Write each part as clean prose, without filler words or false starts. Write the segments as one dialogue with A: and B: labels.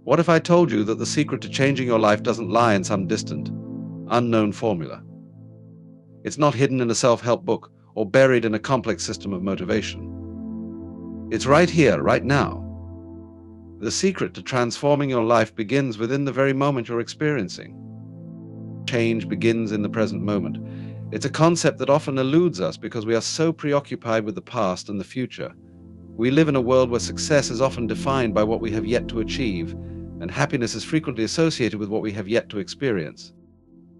A: What if I told you that the secret to changing your life doesn't lie in some distant, unknown formula? It's not hidden in a self-help book or buried in a complex system of motivation. It's right here, right now. The secret to transforming your life begins within the very moment you're experiencing. Change begins in the present moment. It's a concept that often eludes us because we are so preoccupied with the past and the future. We live in a world where success is often defined by what we have yet to achieve, and happiness is frequently associated with what we have yet to experience.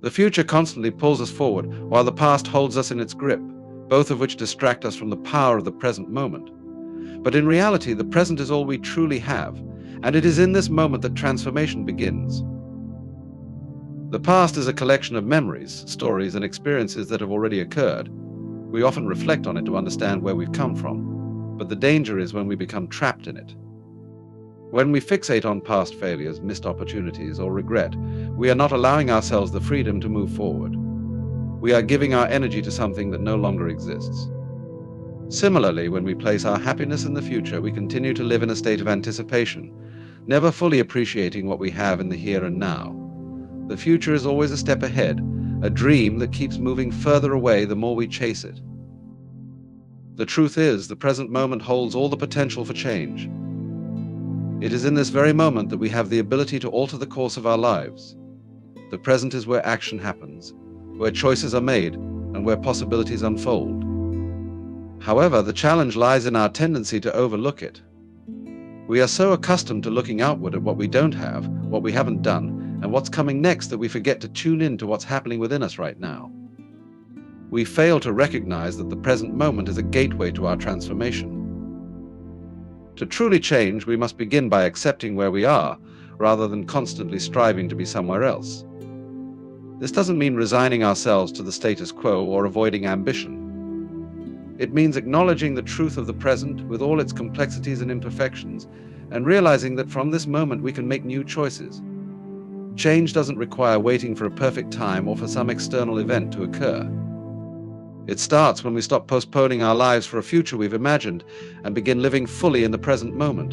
A: The future constantly pulls us forward, while the past holds us in its grip, both of which distract us from the power of the present moment. But in reality, the present is all we truly have, and it is in this moment that transformation begins. The past is a collection of memories, stories, and experiences that have already occurred. We often reflect on it to understand where we've come from, but the danger is when we become trapped in it. When we fixate on past failures, missed opportunities, or regret, we are not allowing ourselves the freedom to move forward. We are giving our energy to something that no longer exists. Similarly, when we place our happiness in the future, we continue to live in a state of anticipation, never fully appreciating what we have in the here and now. The future is always a step ahead, a dream that keeps moving further away the more we chase it. The truth is, the present moment holds all the potential for change. It is in this very moment that we have the ability to alter the course of our lives. The present is where action happens, where choices are made, and where possibilities unfold. However, the challenge lies in our tendency to overlook it. We are so accustomed to looking outward at what we don't have, what we haven't done, and what's coming next that we forget to tune in to what's happening within us right now. We fail to recognize that the present moment is a gateway to our transformation. To truly change, we must begin by accepting where we are, rather than constantly striving to be somewhere else. This doesn't mean resigning ourselves to the status quo or avoiding ambition. It means acknowledging the truth of the present with all its complexities and imperfections, and realizing that from this moment we can make new choices. Change doesn't require waiting for a perfect time or for some external event to occur. It starts when we stop postponing our lives for a future we've imagined and begin living fully in the present moment.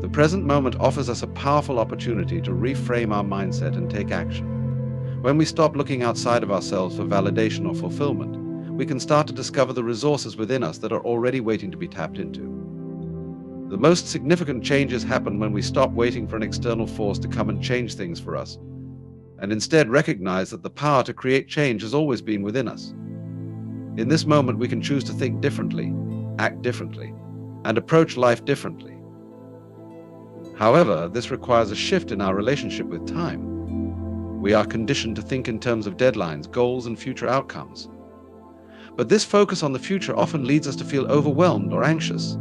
A: The present moment offers us a powerful opportunity to reframe our mindset and take action. When we stop looking outside of ourselves for validation or fulfillment, we can start to discover the resources within us that are already waiting to be tapped into. The most significant changes happen when we stop waiting for an external force to come and change things for us, and instead recognize that the power to create change has always been within us. In this moment, we can choose to think differently, act differently, and approach life differently. However, this requires a shift in our relationship with time. We are conditioned to think in terms of deadlines, goals, and future outcomes. But this focus on the future often leads us to feel overwhelmed or anxious,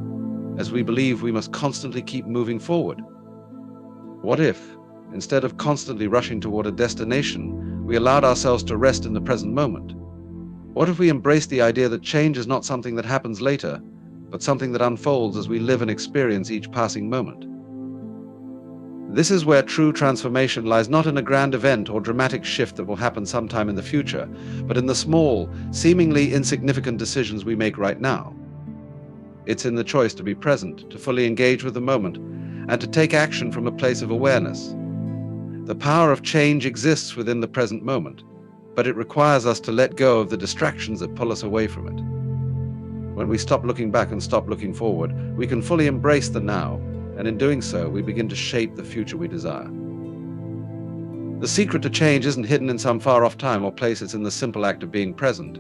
A: as we believe we must constantly keep moving forward. What if, instead of constantly rushing toward a destination, we allowed ourselves to rest in the present moment? What if we embraced the idea that change is not something that happens later, but something that unfolds as we live and experience each passing moment? This is where true transformation lies, not in a grand event or dramatic shift that will happen sometime in the future, but in the small, seemingly insignificant decisions we make right now. It's in the choice to be present, to fully engage with the moment, and to take action from a place of awareness. The power of change exists within the present moment, but it requires us to let go of the distractions that pull us away from it. When we stop looking back and stop looking forward, we can fully embrace the now, and in doing so, we begin to shape the future we desire. The secret to change isn't hidden in some far-off time or place. It's in the simple act of being present.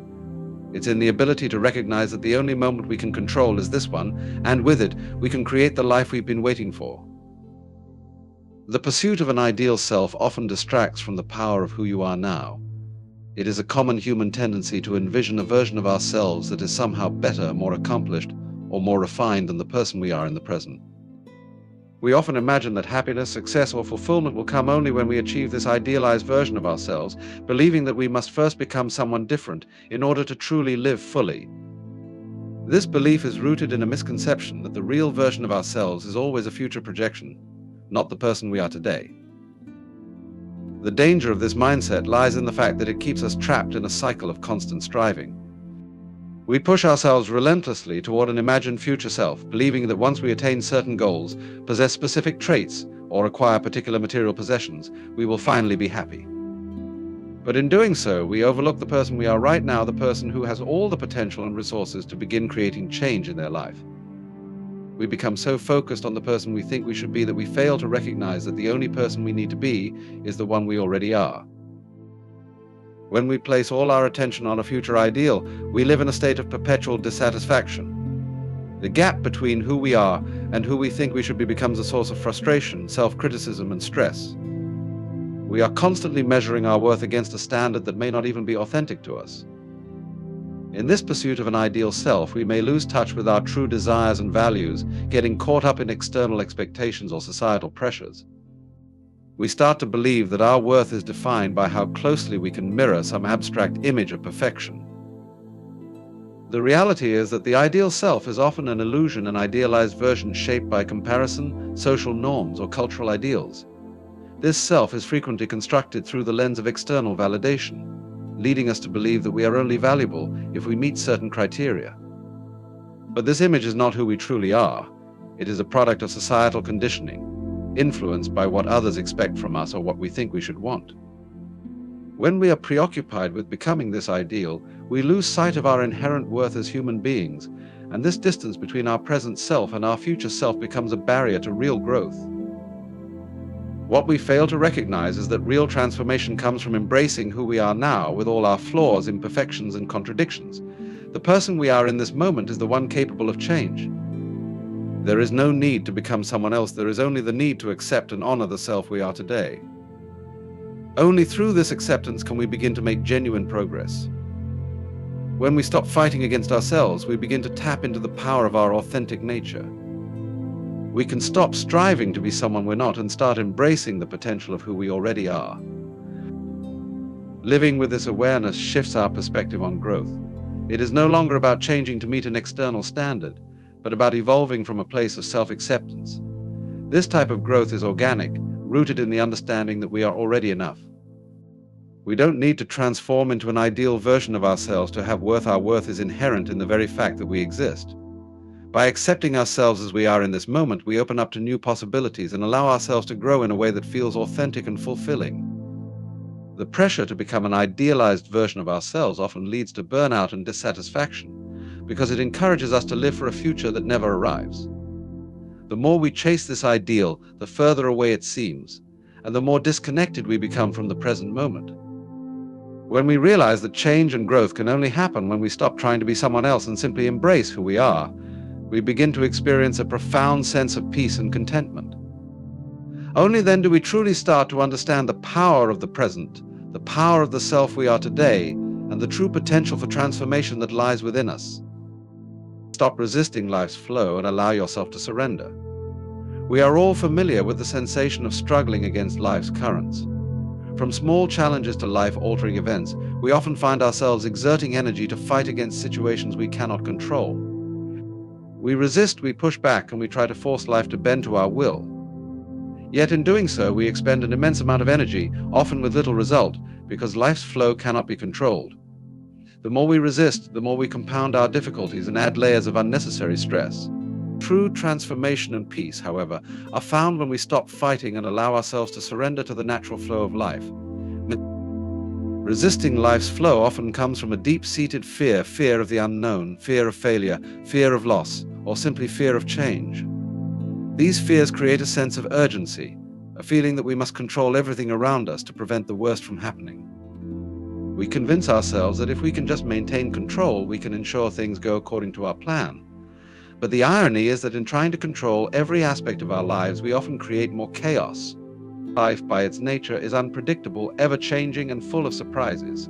A: It's in the ability to recognize that the only moment we can control is this one, and with it, we can create the life we've been waiting for. The pursuit of an ideal self often distracts from the power of who you are now. It is a common human tendency to envision a version of ourselves that is somehow better, more accomplished, or more refined than the person we are in the present. We often imagine that happiness, success, or fulfillment will come only when we achieve this idealized version of ourselves, believing that we must first become someone different in order to truly live fully. This belief is rooted in a misconception that the real version of ourselves is always a future projection, not the person we are today. The danger of this mindset lies in the fact that it keeps us trapped in a cycle of constant striving. We push ourselves relentlessly toward an imagined future self, believing that once we attain certain goals, possess specific traits, or acquire particular material possessions, we will finally be happy. But in doing so, we overlook the person we are right now, the person who has all the potential and resources to begin creating change in their life. We become so focused on the person we think we should be that we fail to recognize that the only person we need to be is the one we already are. When we place all our attention on a future ideal, we live in a state of perpetual dissatisfaction. The gap between who we are and who we think we should be becomes a source of frustration, self-criticism, and stress. We are constantly measuring our worth against a standard that may not even be authentic to us. In this pursuit of an ideal self, we may lose touch with our true desires and values, getting caught up in external expectations or societal pressures. We start to believe that our worth is defined by how closely we can mirror some abstract image of perfection. The reality is that the ideal self is often an illusion, an idealized version shaped by comparison, social norms, or cultural ideals. This self is frequently constructed through the lens of external validation, leading us to believe that we are only valuable if we meet certain criteria. But this image is not who we truly are. It is a product of societal conditioning, influenced by what others expect from us or what we think we should want. When we are preoccupied with becoming this ideal, we lose sight of our inherent worth as human beings, and this distance between our present self and our future self becomes a barrier to real growth. What we fail to recognize is that real transformation comes from embracing who we are now, with all our flaws, imperfections, and contradictions. The person we are in this moment is the one capable of change. There is no need to become someone else. There is only the need to accept and honor the self we are today. Only through this acceptance can we begin to make genuine progress. When we stop fighting against ourselves, we begin to tap into the power of our authentic nature. We can stop striving to be someone we're not and start embracing the potential of who we already are. Living with this awareness shifts our perspective on growth. It is no longer about changing to meet an external standard, but about evolving from a place of self-acceptance. This type of growth is organic, rooted in the understanding that we are already enough. We don't need to transform into an ideal version of ourselves to have worth. Our worth is inherent in the very fact that we exist. By accepting ourselves as we are in this moment, we open up to new possibilities and allow ourselves to grow in a way that feels authentic and fulfilling. The pressure to become an idealized version of ourselves often leads to burnout and dissatisfaction, because it encourages us to live for a future that never arrives. The more we chase this ideal, the further away it seems, and the more disconnected we become from the present moment. When we realize that change and growth can only happen when we stop trying to be someone else and simply embrace who we are, we begin to experience a profound sense of peace and contentment. Only then do we truly start to understand the power of the present, the power of the self we are today, and the true potential for transformation that lies within us. Stop resisting life's flow and allow yourself to surrender. We are all familiar with the sensation of struggling against life's currents. From small challenges to life-altering events, we often find ourselves exerting energy to fight against situations we cannot control. We resist, we push back, and we try to force life to bend to our will. Yet in doing so, we expend an immense amount of energy, often with little result, because life's flow cannot be controlled. The more we resist, the more we compound our difficulties and add layers of unnecessary stress. True transformation and peace, however, are found when we stop fighting and allow ourselves to surrender to the natural flow of life. Resisting life's flow often comes from a deep-seated fear, fear of the unknown, fear of failure, fear of loss, or simply fear of change. These fears create a sense of urgency, a feeling that we must control everything around us to prevent the worst from happening. We convince ourselves that if we can just maintain control, we can ensure things go according to our plan. But the irony is that in trying to control every aspect of our lives, we often create more chaos. Life, by its nature, is unpredictable, ever-changing, and full of surprises.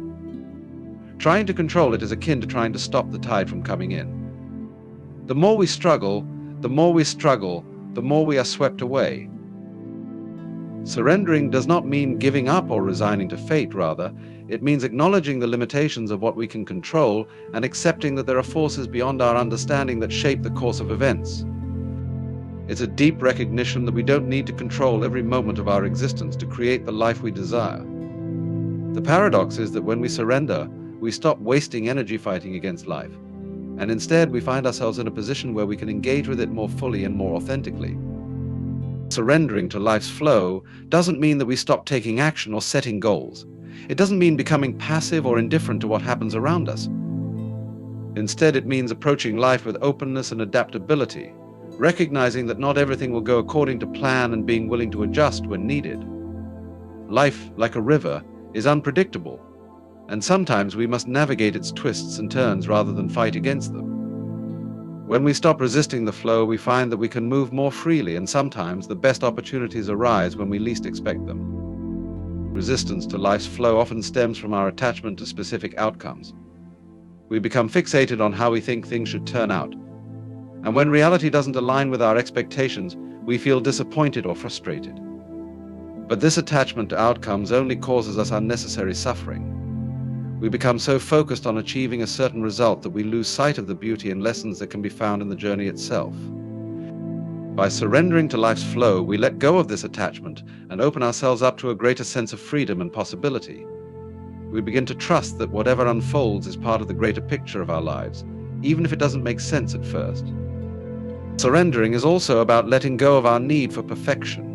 A: Trying to control it is akin to trying to stop the tide from coming in. The more we struggle, the more we are swept away. Surrendering does not mean giving up or resigning to fate, rather, it means acknowledging the limitations of what we can control and accepting that there are forces beyond our understanding that shape the course of events. It's a deep recognition that we don't need to control every moment of our existence to create the life we desire. The paradox is that when we surrender, we stop wasting energy fighting against life. and instead we find ourselves in a position where we can engage with it more fully and more authentically. Surrendering to life's flow doesn't mean that we stop taking action or setting goals. It doesn't mean becoming passive or indifferent to what happens around us. Instead, it means approaching life with openness and adaptability, recognizing that not everything will go according to plan and being willing to adjust when needed. Life, like a river, is unpredictable, and sometimes we must navigate its twists and turns rather than fight against them. When we stop resisting the flow, we find that we can move more freely, and sometimes the best opportunities arise when we least expect them. Resistance to life's flow often stems from our attachment to specific outcomes. We become fixated on how we think things should turn out. And when reality doesn't align with our expectations, we feel disappointed or frustrated. But this attachment to outcomes only causes us unnecessary suffering. We become so focused on achieving a certain result that we lose sight of the beauty and lessons that can be found in the journey itself. By surrendering to life's flow, we let go of this attachment and open ourselves up to a greater sense of freedom and possibility. We begin to trust that whatever unfolds is part of the greater picture of our lives, even if it doesn't make sense at first. Surrendering is also about letting go of our need for perfection.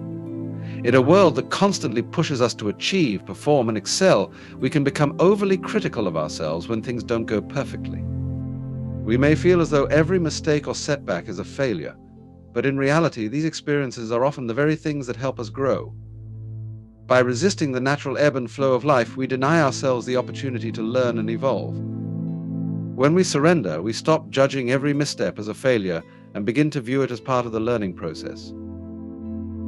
A: In a world that constantly pushes us to achieve, perform, and excel, we can become overly critical of ourselves when things don't go perfectly. We may feel as though every mistake or setback is a failure, but in reality, these experiences are often the very things that help us grow. By resisting the natural ebb and flow of life, we deny ourselves the opportunity to learn and evolve. When we surrender, we stop judging every misstep as a failure and begin to view it as part of the learning process.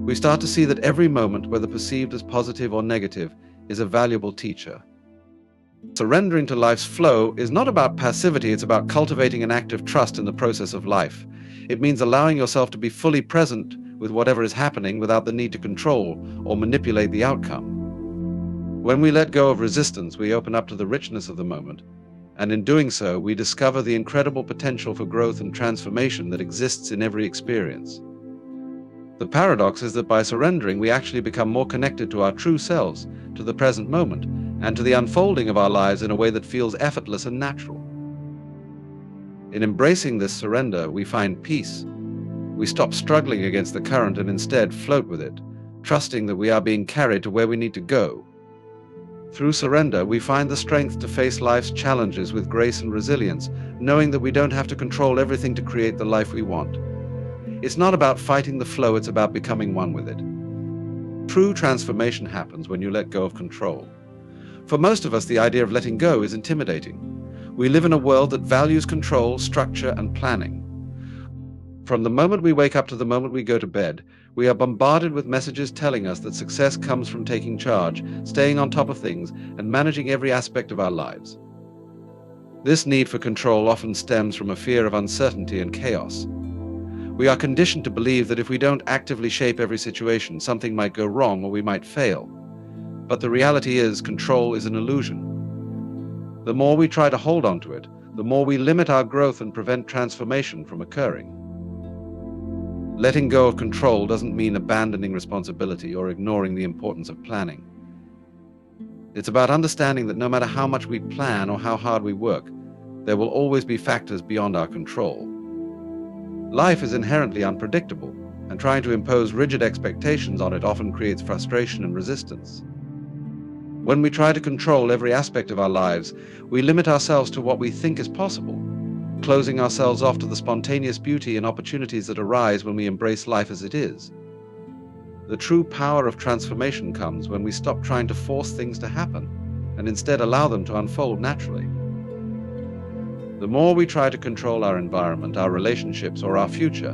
A: We start to see that every moment, whether perceived as positive or negative, is a valuable teacher. Surrendering to life's flow is not about passivity, it's about cultivating an active trust in the process of life. It means allowing yourself to be fully present with whatever is happening without the need to control or manipulate the outcome. When we let go of resistance, we open up to the richness of the moment, and in doing so, we discover the incredible potential for growth and transformation that exists in every experience. The paradox is that by surrendering, we actually become more connected to our true selves, to the present moment, and to the unfolding of our lives in a way that feels effortless and natural. In embracing this surrender, we find peace. We stop struggling against the current and instead float with it, trusting that we are being carried to where we need to go. Through surrender, we find the strength to face life's challenges with grace and resilience, knowing that we don't have to control everything to create the life we want. It's not about fighting the flow, it's about becoming one with it. True transformation happens when you let go of control. For most of us, the idea of letting go is intimidating. We live in a world that values control, structure, and planning. From the moment we wake up to the moment we go to bed, we are bombarded with messages telling us that success comes from taking charge, staying on top of things, and managing every aspect of our lives. This need for control often stems from a fear of uncertainty and chaos. We are conditioned to believe that if we don't actively shape every situation, something might go wrong or we might fail. But the reality is, control is an illusion. The more we try to hold on to it, the more we limit our growth and prevent transformation from occurring. Letting go of control doesn't mean abandoning responsibility or ignoring the importance of planning. It's about understanding that no matter how much we plan or how hard we work, there will always be factors beyond our control. Life is inherently unpredictable, and trying to impose rigid expectations on it often creates frustration and resistance. When we try to control every aspect of our lives, we limit ourselves to what we think is possible, closing ourselves off to the spontaneous beauty and opportunities that arise when we embrace life as it is. The true power of transformation comes when we stop trying to force things to happen and instead allow them to unfold naturally. The more we try to control our environment, our relationships, or our future,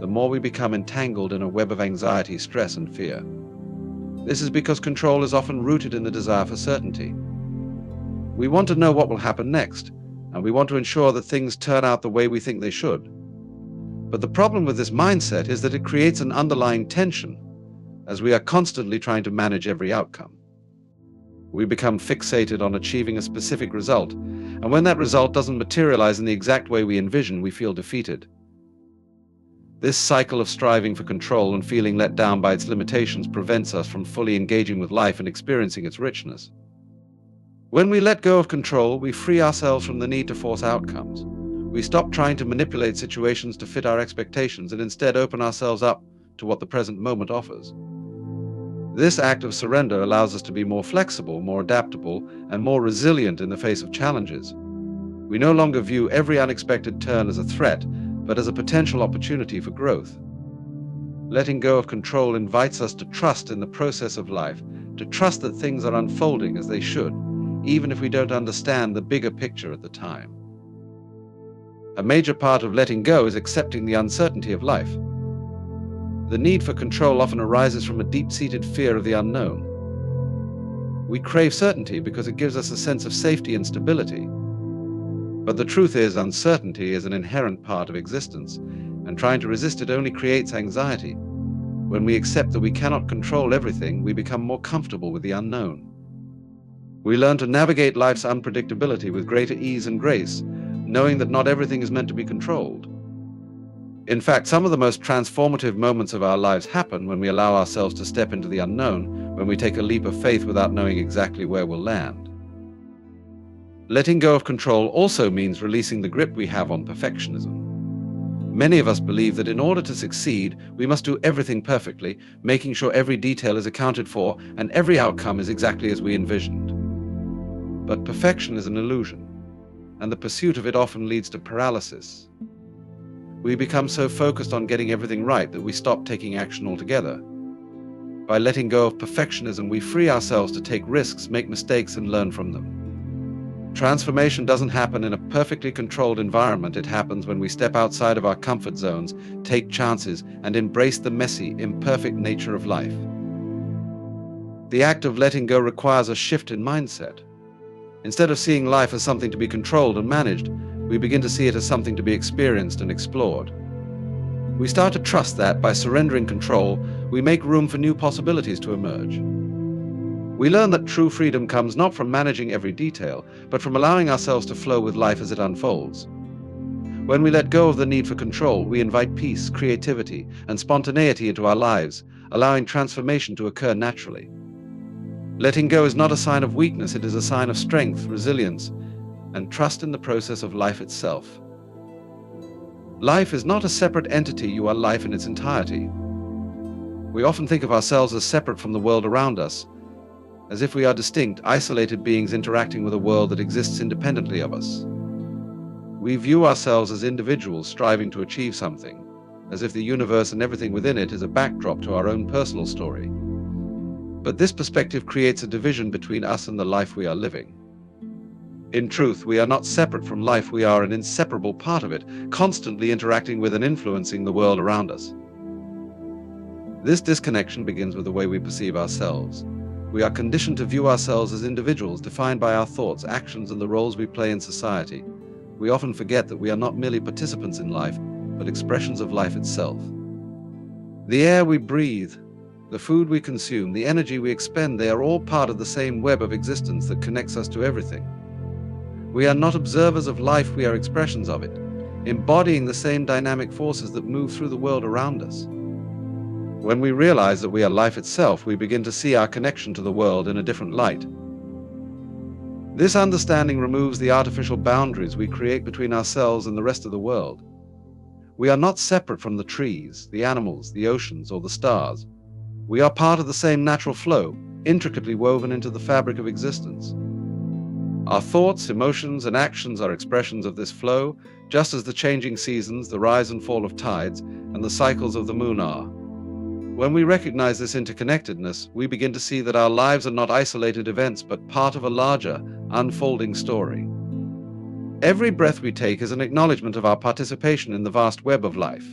A: the more we become entangled in a web of anxiety, stress, and fear. This is because control is often rooted in the desire for certainty. We want to know what will happen next, and we want to ensure that things turn out the way we think they should. But the problem with this mindset is that it creates an underlying tension, as we are constantly trying to manage every outcome. We become fixated on achieving a specific result, and when that result doesn't materialize in the exact way we envision, we feel defeated. This cycle of striving for control and feeling let down by its limitations prevents us from fully engaging with life and experiencing its richness. When we let go of control, we free ourselves from the need to force outcomes. We stop trying to manipulate situations to fit our expectations and instead open ourselves up to what the present moment offers. This act of surrender allows us to be more flexible, more adaptable, and more resilient in the face of challenges. We no longer view every unexpected turn as a threat, but as a potential opportunity for growth. Letting go of control invites us to trust in the process of life, to trust that things are unfolding as they should, even if we don't understand the bigger picture at the time. A major part of letting go is accepting the uncertainty of life. The need for control often arises from a deep-seated fear of the unknown. We crave certainty because it gives us a sense of safety and stability. But the truth is, uncertainty is an inherent part of existence, and trying to resist it only creates anxiety. When we accept that we cannot control everything, we become more comfortable with the unknown. We learn to navigate life's unpredictability with greater ease and grace, knowing that not everything is meant to be controlled. In fact, some of the most transformative moments of our lives happen when we allow ourselves to step into the unknown, when we take a leap of faith without knowing exactly where we'll land. Letting go of control also means releasing the grip we have on perfectionism. Many of us believe that in order to succeed, we must do everything perfectly, making sure every detail is accounted for and every outcome is exactly as we envisioned. But perfection is an illusion, and the pursuit of it often leads to paralysis. We become so focused on getting everything right that we stop taking action altogether. By letting go of perfectionism, we free ourselves to take risks, make mistakes, and learn from them. Transformation doesn't happen in a perfectly controlled environment. It happens when we step outside of our comfort zones, take chances, and embrace the messy, imperfect nature of life. The act of letting go requires a shift in mindset. Instead of seeing life as something to be controlled and managed, we begin to see it as something to be experienced and explored. We start to trust that, by surrendering control, we make room for new possibilities to emerge. We learn that true freedom comes not from managing every detail, but from allowing ourselves to flow with life as it unfolds. When we let go of the need for control, we invite peace, creativity, and spontaneity into our lives, allowing transformation to occur naturally. Letting go is not a sign of weakness, it is a sign of strength, resilience, and trust in the process of life itself. Life is not a separate entity, you are life in its entirety. We often think of ourselves as separate from the world around us, as if we are distinct, isolated beings interacting with a world that exists independently of us. We view ourselves as individuals striving to achieve something, as if the universe and everything within it is a backdrop to our own personal story. But this perspective creates a division between us and the life we are living. In truth, we are not separate from life, we are an inseparable part of it, constantly interacting with and influencing the world around us. This disconnection begins with the way we perceive ourselves. We are conditioned to view ourselves as individuals, defined by our thoughts, actions, and the roles we play in society. We often forget that we are not merely participants in life, but expressions of life itself. The air we breathe, the food we consume, the energy we expend, they are all part of the same web of existence that connects us to everything. We are not observers of life, we are expressions of it, embodying the same dynamic forces that move through the world around us. When we realize that we are life itself, we begin to see our connection to the world in a different light. This understanding removes the artificial boundaries we create between ourselves and the rest of the world. We are not separate from the trees, the animals, the oceans, or the stars. We are part of the same natural flow, intricately woven into the fabric of existence. Our thoughts, emotions, and actions are expressions of this flow, just as the changing seasons, the rise and fall of tides, and the cycles of the moon are. When we recognize this interconnectedness, we begin to see that our lives are not isolated events, but part of a larger, unfolding story. Every breath we take is an acknowledgement of our participation in the vast web of life.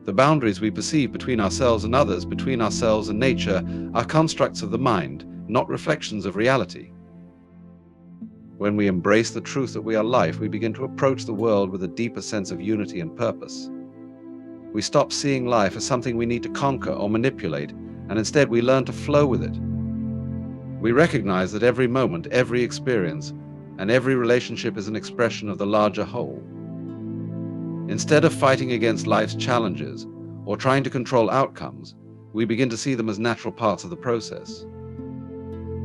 A: The boundaries we perceive between ourselves and others, between ourselves and nature, are constructs of the mind, not reflections of reality. When we embrace the truth that we are life, we begin to approach the world with a deeper sense of unity and purpose. We stop seeing life as something we need to conquer or manipulate, and instead we learn to flow with it. We recognize that every moment, every experience, and every relationship is an expression of the larger whole. Instead of fighting against life's challenges or trying to control outcomes, we begin to see them as natural parts of the process.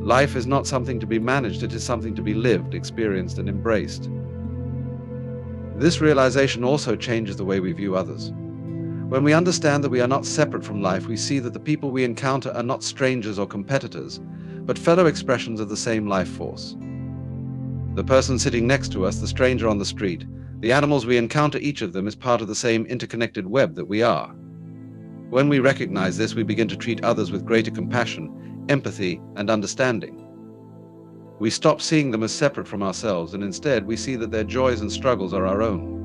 A: Life is not something to be managed, it is something to be lived, experienced, and embraced. This realization also changes the way we view others. When we understand that we are not separate from life, we see that the people we encounter are not strangers or competitors, but fellow expressions of the same life force. The person sitting next to us, the stranger on the street, the animals we encounter, each of them is part of the same interconnected web that we are. When we recognize this, we begin to treat others with greater compassion, empathy, and understanding. We stop seeing them as separate from ourselves, and instead we see that their joys and struggles are our own.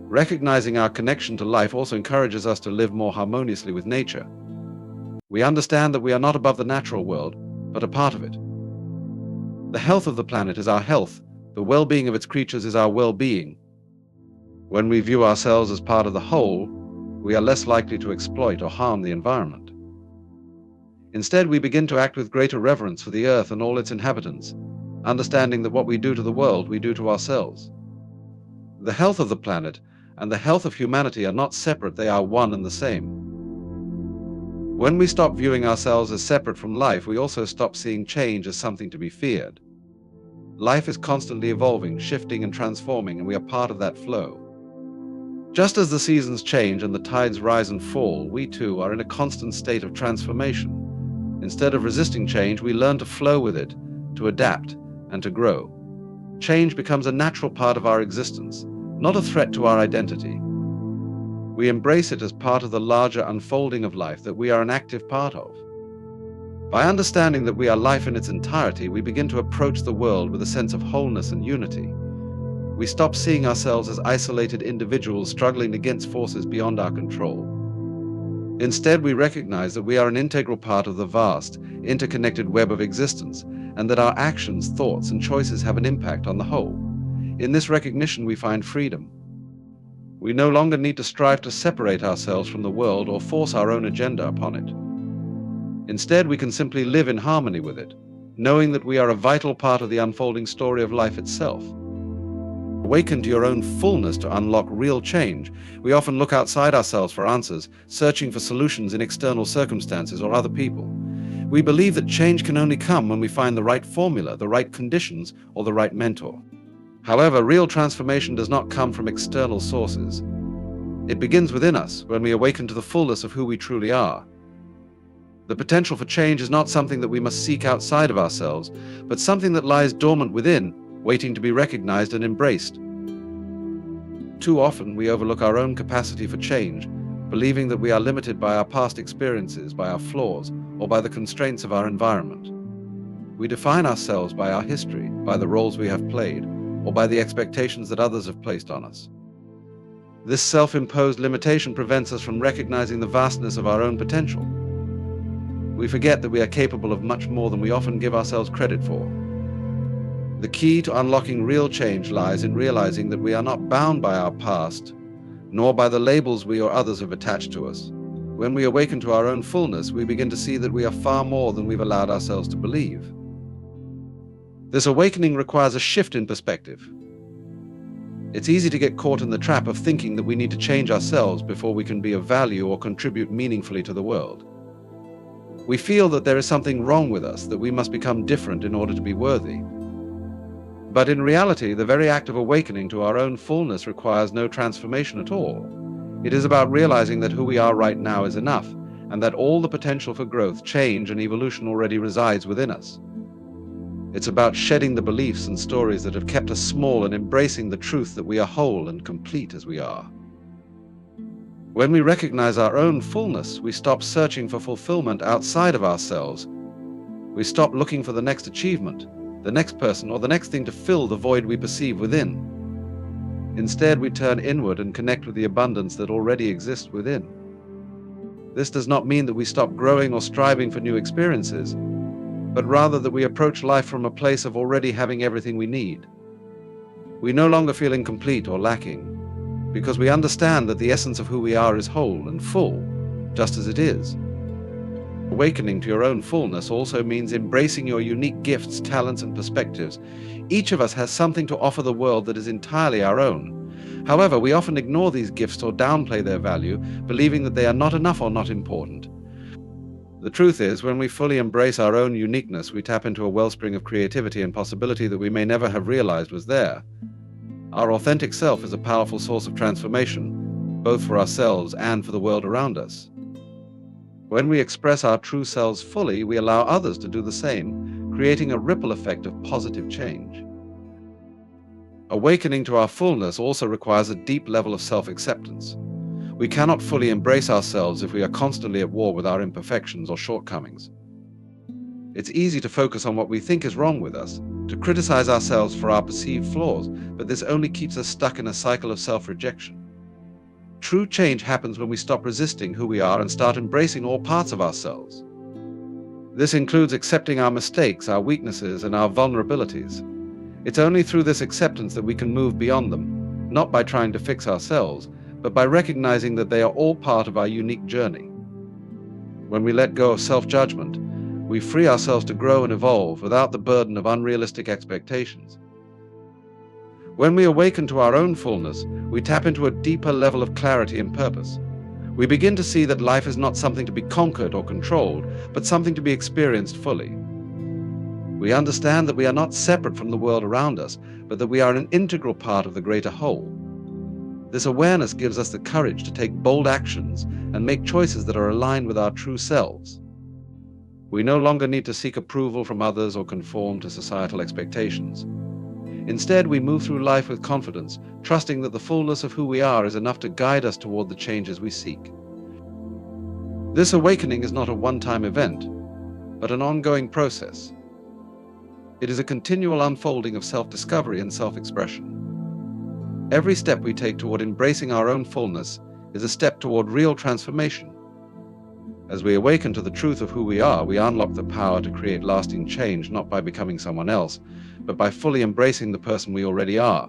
A: Recognizing our connection to life also encourages us to live more harmoniously with nature. We understand that we are not above the natural world, but a part of it. The health of the planet is our health. The well-being of its creatures is our well-being. When we view ourselves as part of the whole, we are less likely to exploit or harm the environment. Instead, we begin to act with greater reverence for the earth and all its inhabitants, understanding that what we do to the world, we do to ourselves. The health of the planet and the health of humanity are not separate, they are one and the same. When we stop viewing ourselves as separate from life, we also stop seeing change as something to be feared. Life is constantly evolving, shifting and transforming, and we are part of that flow. Just as the seasons change and the tides rise and fall, we too are in a constant state of transformation. Instead of resisting change, we learn to flow with it, to adapt, and to grow. Change becomes a natural part of our existence, not a threat to our identity. We embrace it as part of the larger unfolding of life that we are an active part of. By understanding that we are life in its entirety, we begin to approach the world with a sense of wholeness and unity. We stop seeing ourselves as isolated individuals struggling against forces beyond our control. Instead, we recognize that we are an integral part of the vast, interconnected web of existence, and that our actions, thoughts, and choices have an impact on the whole. In this recognition, we find freedom. We no longer need to strive to separate ourselves from the world or force our own agenda upon it. Instead, we can simply live in harmony with it, knowing that we are a vital part of the unfolding story of life itself. Awaken to your own fullness to unlock real change. We often look outside ourselves for answers, searching for solutions in external circumstances or other people. We believe that change can only come when we find the right formula, the right conditions, or the right mentor. However, real transformation does not come from external sources. It begins within us when we awaken to the fullness of who we truly are. The potential for change is not something that we must seek outside of ourselves, but something that lies dormant within, waiting to be recognized and embraced. Too often, we overlook our own capacity for change, believing that we are limited by our past experiences, by our flaws, or by the constraints of our environment. We define ourselves by our history, by the roles we have played, or by the expectations that others have placed on us. This self-imposed limitation prevents us from recognizing the vastness of our own potential. We forget that we are capable of much more than we often give ourselves credit for. The key to unlocking real change lies in realizing that we are not bound by our past, nor by the labels we or others have attached to us. When we awaken to our own fullness, we begin to see that we are far more than we've allowed ourselves to believe. This awakening requires a shift in perspective. It's easy to get caught in the trap of thinking that we need to change ourselves before we can be of value or contribute meaningfully to the world. We feel that there is something wrong with us, that we must become different in order to be worthy. But in reality, the very act of awakening to our own fullness requires no transformation at all. It is about realizing that who we are right now is enough, and that all the potential for growth, change, and evolution already resides within us. It's about shedding the beliefs and stories that have kept us small and embracing the truth that we are whole and complete as we are. When we recognize our own fullness, we stop searching for fulfillment outside of ourselves. We stop looking for the next achievement, the next person, or the next thing to fill the void we perceive within. Instead, we turn inward and connect with the abundance that already exists within. This does not mean that we stop growing or striving for new experiences, but rather that we approach life from a place of already having everything we need. We no longer feel incomplete or lacking, because we understand that the essence of who we are is whole and full, just as it is. Awakening to your own fullness also means embracing your unique gifts, talents, and perspectives. Each of us has something to offer the world that is entirely our own. However, we often ignore these gifts or downplay their value, believing that they are not enough or not important. The truth is, when we fully embrace our own uniqueness, we tap into a wellspring of creativity and possibility that we may never have realized was there. Our authentic self is a powerful source of transformation, both for ourselves and for the world around us. When we express our true selves fully, we allow others to do the same, creating a ripple effect of positive change. Awakening to our fullness also requires a deep level of self-acceptance. We cannot fully embrace ourselves if we are constantly at war with our imperfections or shortcomings. It's easy to focus on what we think is wrong with us, to criticize ourselves for our perceived flaws, but this only keeps us stuck in a cycle of self-rejection. True change happens when we stop resisting who we are and start embracing all parts of ourselves. This includes accepting our mistakes, our weaknesses, and our vulnerabilities. It's only through this acceptance that we can move beyond them, not by trying to fix ourselves, but by recognizing that they are all part of our unique journey. When we let go of self-judgment, we free ourselves to grow and evolve without the burden of unrealistic expectations. When we awaken to our own fullness, we tap into a deeper level of clarity and purpose. We begin to see that life is not something to be conquered or controlled, but something to be experienced fully. We understand that we are not separate from the world around us, but that we are an integral part of the greater whole. This awareness gives us the courage to take bold actions and make choices that are aligned with our true selves. We no longer need to seek approval from others or conform to societal expectations. Instead, we move through life with confidence, trusting that the fullness of who we are is enough to guide us toward the changes we seek. This awakening is not a one-time event, but an ongoing process. It is a continual unfolding of self-discovery and self-expression. Every step we take toward embracing our own fullness is a step toward real transformation. As we awaken to the truth of who we are, we unlock the power to create lasting change, not by becoming someone else, but by fully embracing the person we already are.